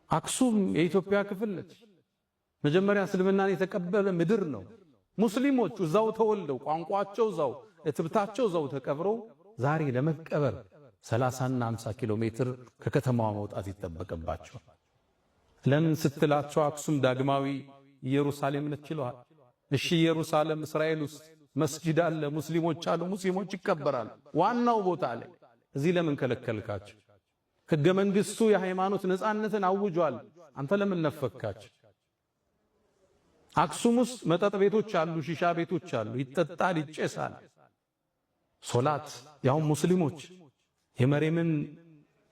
አክሱም የኢትዮጵያ ክፍል ነች። መጀመሪያ እስልምናን የተቀበለ ምድር ነው። ሙስሊሞች እዛው ተወልደው ቋንቋቸው እዛው እትብታቸው እዛው ተቀብረው ዛሬ ለመቀበር 30 እና 50 ኪሎ ሜትር ከከተማዋ መውጣት ይጠበቅባቸዋል። ለምን ስትላቸው አክሱም ዳግማዊ ኢየሩሳሌም ነች ይለዋል። እሺ ኢየሩሳሌም እስራኤል ውስጥ መስጂድ አለ፣ ሙስሊሞች አሉ፣ ሙስሊሞች ይከበራሉ ዋናው ቦታ ላይ። እዚህ ለምን ከለከልካቸው? ሕገ መንግስቱ የሃይማኖት ነፃነትን አውጇል። አንተ ለምን ነፈካቸው? አክሱም ውስጥ መጠጥ ቤቶች አሉ፣ ሺሻ ቤቶች አሉ፣ ይጠጣል፣ ይጨሳል። ሶላት ያው ሙስሊሞች የመርየምን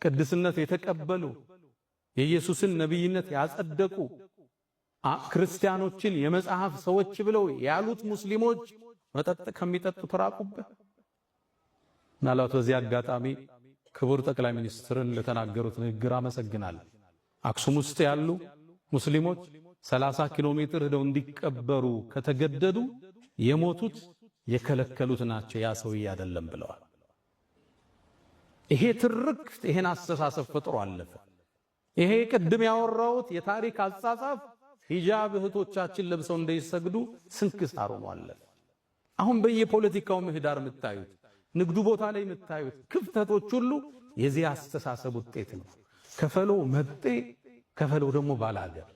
ቅድስነት የተቀበሉ የኢየሱስን ነብይነት ያጸደቁ ክርስቲያኖችን የመጽሐፍ ሰዎች ብለው ያሉት ሙስሊሞች መጠጥ ከሚጠጡ ተራቁበት። ምናልባት በዚህ አጋጣሚ ክቡር ጠቅላይ ሚኒስትርን ለተናገሩት ንግግር አመሰግናለሁ። አክሱም ውስጥ ያሉ ሙስሊሞች 30 ኪሎ ሜትር ሄደው እንዲቀበሩ ከተገደዱ የሞቱት የከለከሉት ናቸው፣ ያ ሰውዬ አይደለም ብለዋል። ይሄ ትርክት ይሄን አስተሳሰብ ፈጥሮ አለፈ። ይሄ ቅድም ያወራሁት የታሪክ አጻጻፍ ሂጃብ እህቶቻችን ለብሰው እንዳይሰግዱ ስንክሳር ሆኖ አለፈ። አሁን በየፖለቲካው ምህዳር የምታዩት ንግዱ ቦታ ላይ የምታዩት ክፍተቶች ሁሉ የዚህ አስተሳሰብ ውጤት ነው። ከፈለው መጤ፣ ከፈለው ደግሞ ባላገር